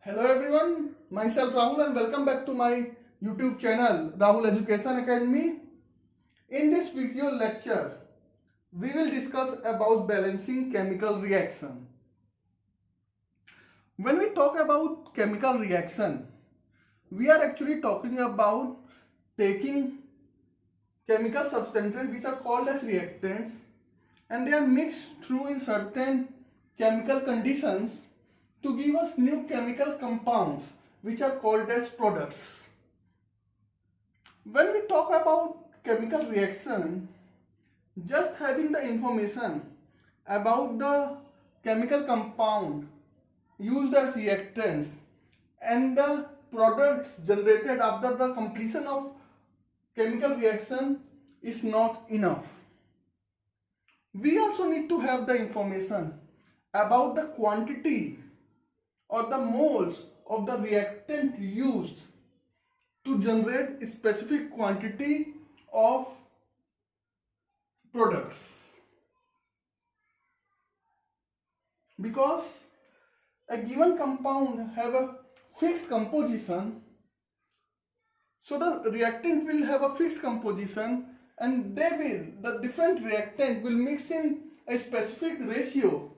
Hello everyone, myself Rahul and welcome back to my YouTube channel Rahul Education Academy. In this video lecture, we will discuss about balancing chemical reaction. When we talk about chemical reaction, we are actually talking about taking chemical substances which are called as reactants and they are mixed through in certain chemical conditions to give us new chemical compounds which are called as products. When we talk about chemical reaction, just having the information about the chemical compound used as reactants and the products generated after the completion of chemical reaction is not enough. We also need to have the information about the quantity or the moles of the reactant used to generate a specific quantity of products, because a given compound have a fixed composition, so the reactant will have a fixed composition and the different reactant will mix in a specific ratio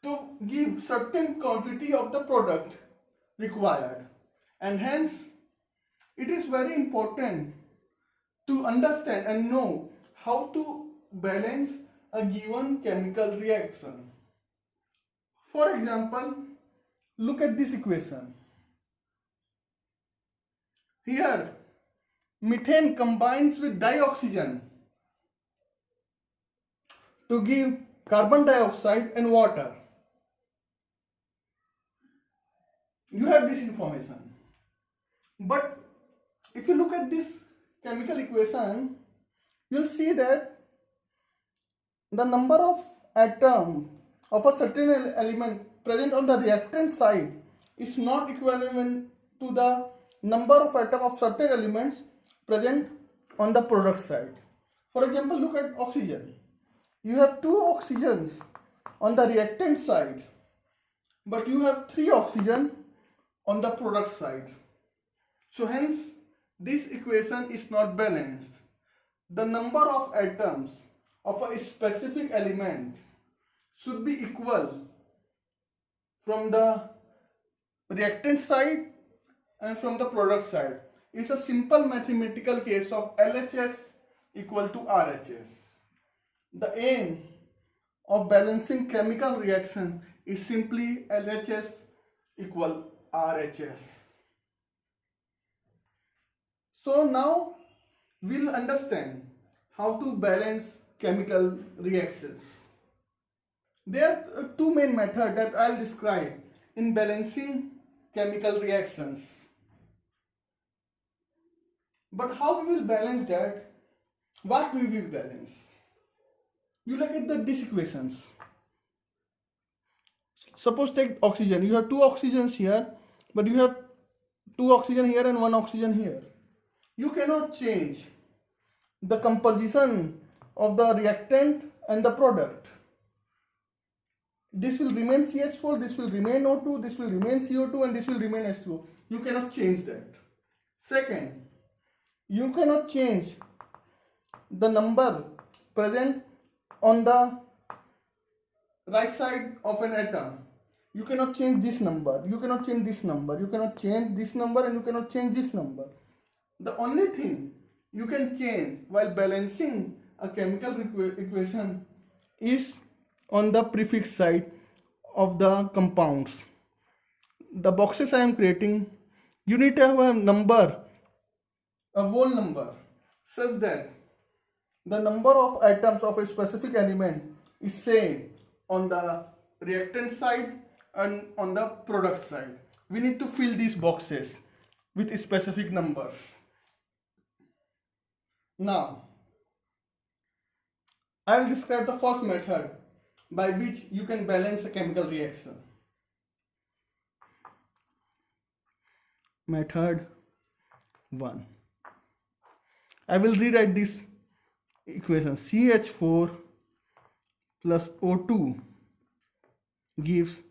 to give certain quantity of the product required, and hence it is very important to understand and know how to balance a given chemical reaction. For example, look at this equation. Here, methane combines with dioxygen to give carbon dioxide and water. You have this information. But if you look at this chemical equation, you'll see that the number of atoms of a certain element present on the reactant side is not equivalent to the number of atoms of certain elements present on the product side. For example, look at oxygen. You have 2 oxygens on the reactant side, but you have 3 oxygen on the product side. So hence, this equation is not balanced. The number of atoms of a specific element should be equal from the reactant side and from the product side. It's a simple mathematical case of LHS equal to RHS. The aim of balancing chemical reaction is simply LHS equal RHS. So now we'll understand how to balance chemical reactions. There are 2 main methods that I'll describe in balancing chemical reactions. But how we will balance that? What we will balance? You look at these equations. Suppose take oxygen. You have 2 oxygens here, but you have 2 oxygen here and 1 oxygen here. You cannot change the composition of the reactant and the product. This will remain CH4, this will remain O2, this will remain CO2 and this will remain H2O. You cannot change that. Second, you cannot change the number present on the right side of an atom. You cannot change this number, you cannot change this number, you cannot change this number and you cannot change this number. The only thing you can change while balancing a chemical equation is on the prefix side of the compounds. The boxes I am creating, you need to have a number, a whole number, such that the number of atoms of a specific element is same on the reactant side and on the product side. We need to fill these boxes with specific numbers. Now, I will describe the first method by which you can balance a chemical reaction. Method 1. I will rewrite this equation. CH4 plus O2 gives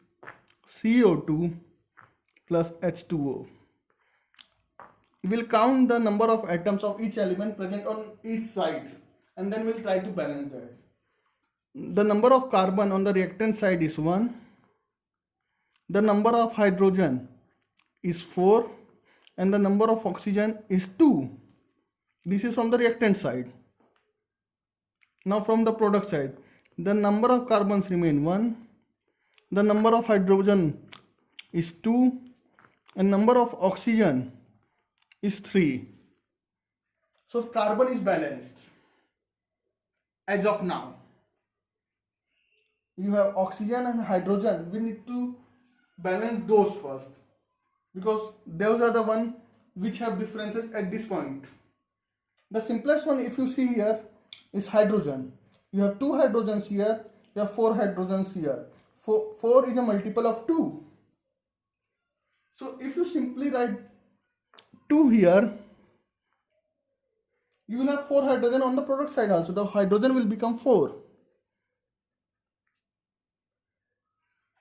CO2 plus H2O. We'll count the number of atoms of each element present on each side, and then we'll try to balance that. The number of carbon on the reactant side is 1. The number of hydrogen is 4, and the number of oxygen is 2. This is from the reactant side. Now from the product side, the number of carbons remain 1, the number of hydrogen is 2, and number of oxygen is 3. So carbon is balanced as of now. You have oxygen and hydrogen. We need to balance those first, because those are the one which have differences at this point. The simplest one, if you see here, is hydrogen. You have 2 hydrogens here, you have 4 hydrogens here. 4 is a multiple of 2. So if you simply write 2 here, you will have 4 hydrogen on the product side also. The hydrogen will become 4.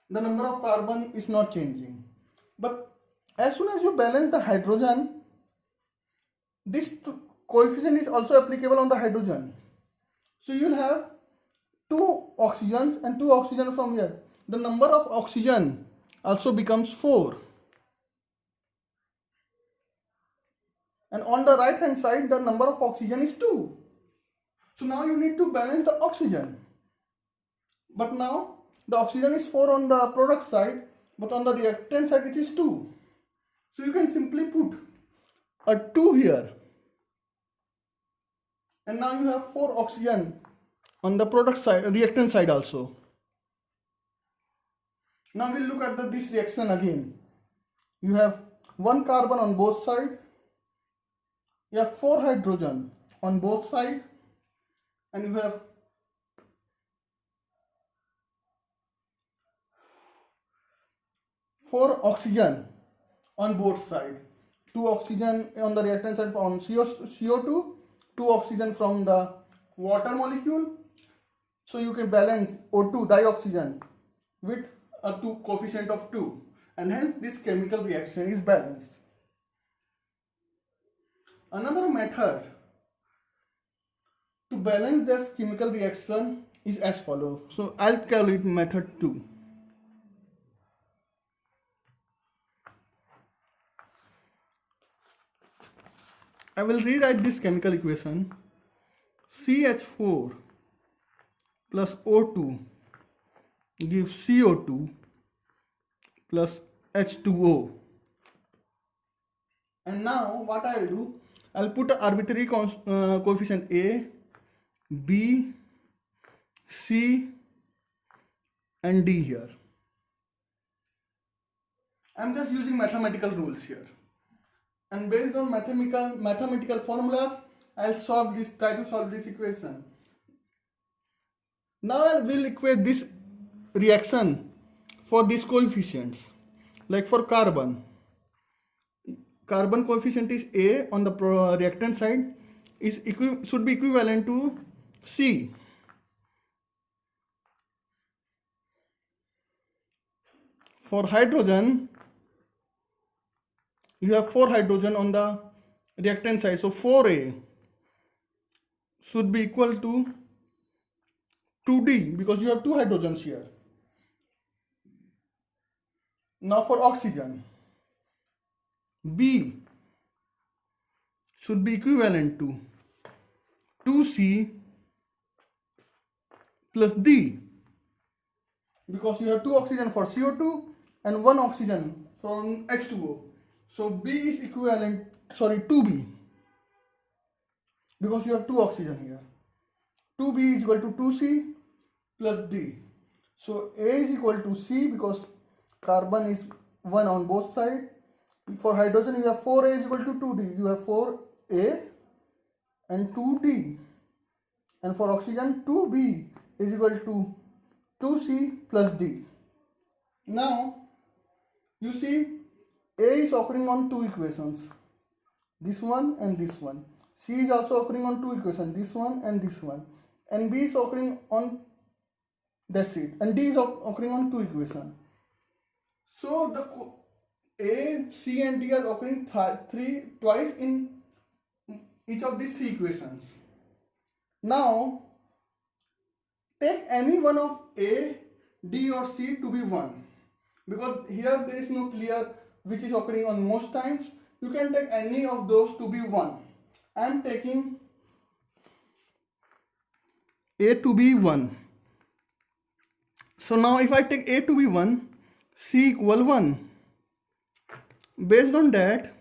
The number of carbon is not changing. But as soon as you balance the hydrogen, this coefficient is also applicable on the hydrogen. So you will have 2 oxygens and 2 oxygen from here. The number of oxygen also becomes 4. And on the right hand side, the number of oxygen is 2. So now you need to balance the oxygen. But now the oxygen is 4 on the product side, but on the reactant side it is 2. So you can simply put a 2 here. And now you have 4 oxygen on the product side, reactant side also. Now we'll look at this reaction again. You have 1 carbon on both sides. You have 4 hydrogen on both sides, and you have 4 oxygen on both sides. 2 oxygen on the reactant side from CO2, 2 oxygen from the water molecule. So you can balance O2 dioxygen with a coefficient of 2, and hence this chemical reaction is balanced. Another method to balance this chemical reaction is as follows. So I'll call it method 2. I will rewrite this chemical equation. CH4 plus O2 gives CO2 plus H2O. And now what I'll do, I'll put an arbitrary coefficient A, B, C and D here. I'm just using mathematical rules here. And based on mathematical formulas, I'll try to solve this equation. Now I will equate this reaction for these coefficients. Like for carbon coefficient is A on the reactant side should be equivalent to C. For hydrogen, you have 4 hydrogen on the reactant side, so 4A should be equal to 2D because you have 2 hydrogens here. Now for oxygen, B should be equivalent to 2C plus D because you have 2 oxygen for CO2 and 1 oxygen from H2O. So B is equivalent, 2B because you have 2 oxygen here. 2B is equal to 2C plus D. So A is equal to C because carbon is 1 on both sides. For hydrogen, you have 4A is equal to 2D. You have 4A and 2D. And for oxygen, 2B is equal to 2C plus D. Now, you see A is occurring on 2 equations. This one and this one. C is also occurring on 2 equations. This one and this one. And B is occurring on, that's it. And D is occurring on 2 equations. So the A, C and D are occurring twice in each of these three equations. Now take any one of A, D or C to be 1, because here there is no clear which is occurring on most times. You can take any of those to be 1. I am taking A to be 1. So now if I take A to be 1, C equal 1. Based on that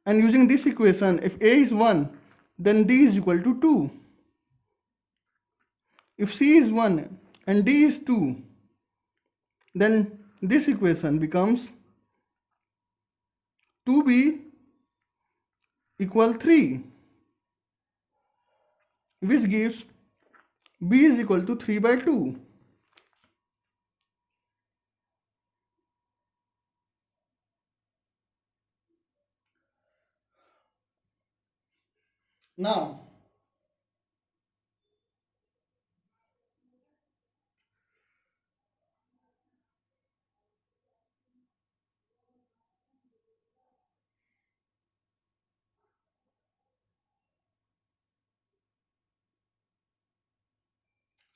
and using this equation, if A is 1, then D is equal to 2. If C is 1 and D is 2, then this equation becomes 2B equal 3, which gives B is equal to 3 by 2. Now,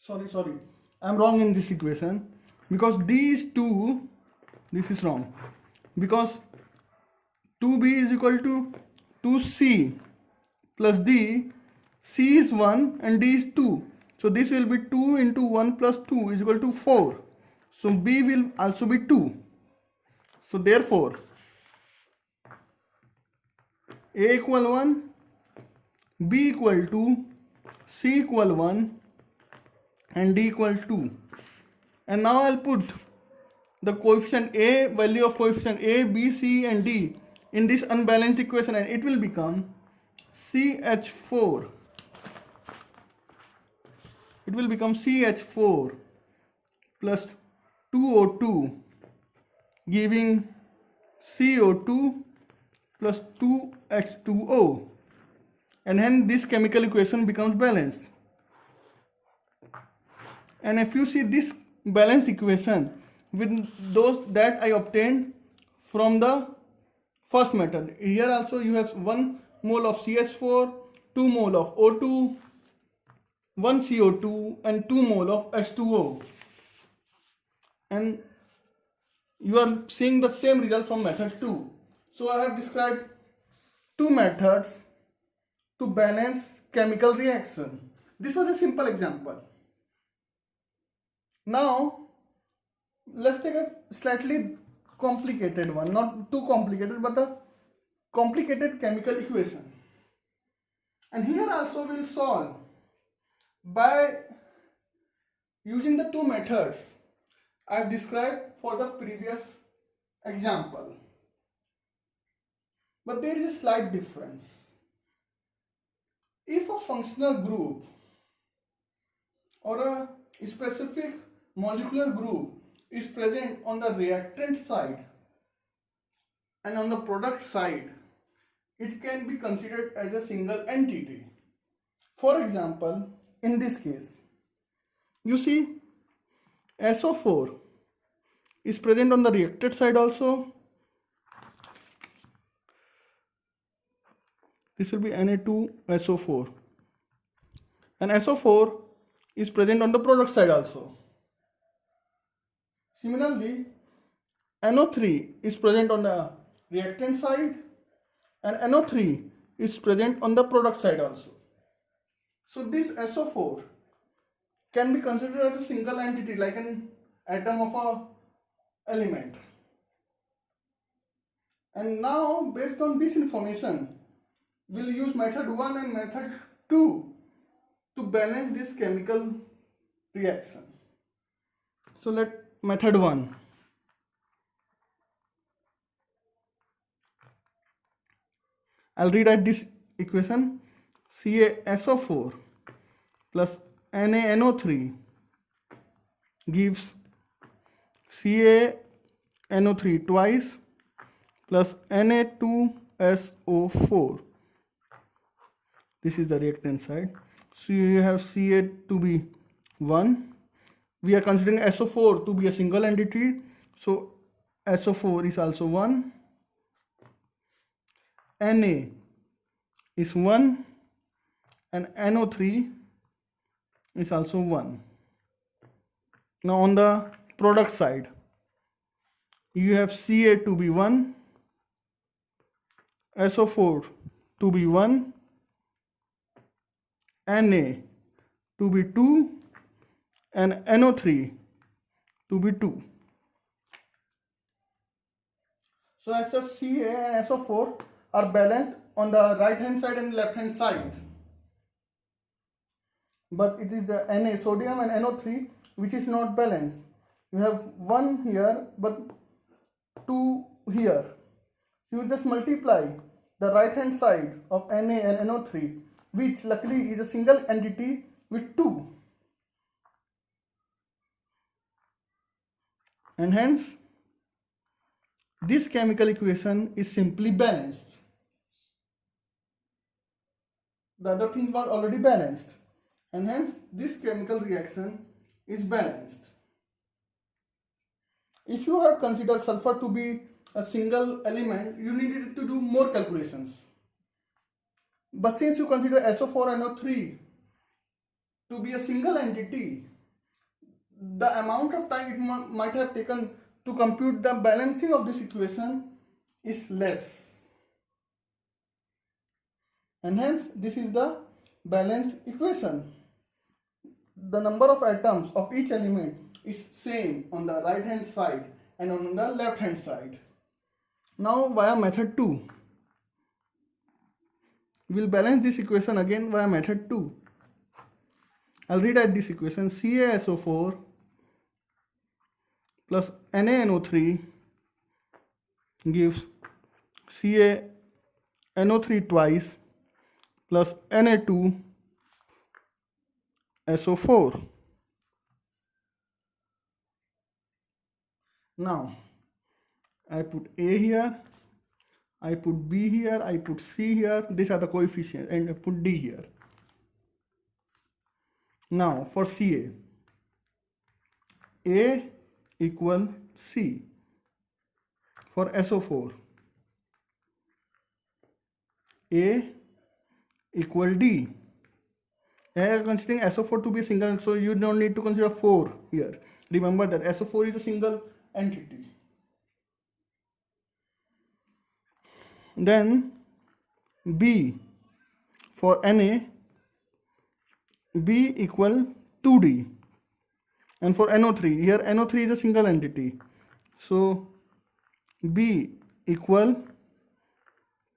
sorry, I'm wrong in this equation, because D is 2, this is wrong, because 2B is equal to 2C plus D, C is 1 and D is 2. So this will be 2 into 1 plus 2 is equal to 4. So B will also be 2. So therefore, A equal 1, B equal 2, C equal 1 and D equal 2. And now I'll put the coefficient A, value of coefficient A, B, C and D in this unbalanced equation, and it will become CH4. It will become CH4 plus 2O2 giving CO2 plus 2H2O, and hence this chemical equation becomes balanced. And if you see this balanced equation with those that I obtained from the first method, here also you have 1 mole of CH4, 2 mole of O2, 1 CO2 and 2 mole of H2O, and you are seeing the same result from method 2. So I have described two methods to balance chemical reaction. This was a simple example. Now let's take a slightly complicated one, not too complicated, but a complicated chemical equation. And here also we'll solve by using the two methods I've described for the previous example. But there is a slight difference. If a functional group or a specific molecular group is present on the reactant side and on the product side, it can be considered as a single entity. For example, in this case, you see SO4 is present on the reactant side also. This will be Na2SO4, and SO4 is present on the product side also. Similarly, NO3 is present on the reactant side and NO3 is present on the product side also. So this SO4 can be considered as a single entity, like an atom of a element. And now based on this information, we'll use method 1 and method 2 to balance this chemical reaction. So let method 1. I'll rewrite this equation. CaSO4 plus NaNO3 gives CaNO3 twice plus Na2SO4. This is the reactant side. So you have Ca to be 1. We are considering SO4 to be a single entity. So SO4 is also 1, Na is 1, and NO3 is also 1. Now on the product side, you have Ca to be 1, SO4 to be 1, Na to be 2, and NO3 to be 2. So as such, Ca and SO4 are balanced on the right hand side and left hand side. But it is the Na, sodium, and NO3 which is not balanced. You have 1 here but 2 here. You just multiply the right hand side of Na and NO3, which luckily is a single entity, with 2. And hence this chemical equation is simply balanced. The other things were already balanced, and hence this chemical reaction is balanced. If you had considered sulfur to be a single element, you needed to do more calculations. But since you consider SO4 and NO3 to be a single entity, the amount of time it might have taken to compute the balancing of this equation is less. And hence this is the balanced equation. The number of atoms of each element is same on the right hand side and on the left hand side. Now via method 2, we will balance this equation again via method 2. I'll read this equation. CaSO4 plus NaNO3 gives CaNO3 twice plus Na2SO4. Now I put A here, I put B here, I put C here. These are the coefficients, and I put D here. Now for Ca, A equal C. For SO4, A equal D. I am considering SO4 to be single, so you don't need to consider 4 here. Remember that SO4 is a single entity. Then B for Na, B equal 2D. And for NO3, here NO3 is a single entity, so B equal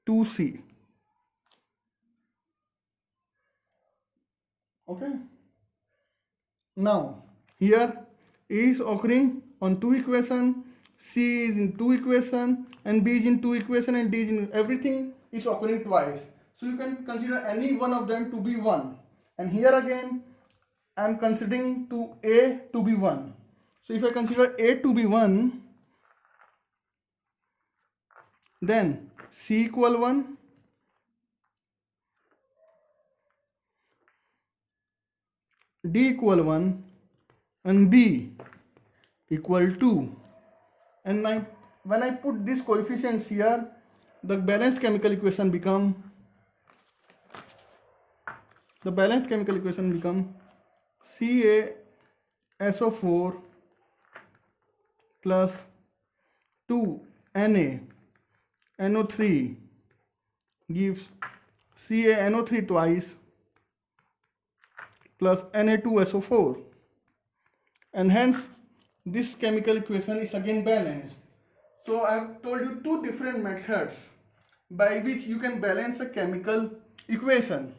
2C. Okay. Now here A is occurring on 2 equation, C is in 2 equation, and B is in 2 equation, and D is in, everything is occurring twice. So you can consider any one of them to be 1. And here again I am considering A to be 1. So if I consider A to be 1, then C equal 1, D equal 1, and B equal 2. And when I put these coefficients here, the balanced chemical equation become CaSO4 plus 2NaNO3 gives CaNO3 twice plus Na2SO4, and hence this chemical equation is again balanced. So I have told you 2 different methods by which you can balance a chemical equation.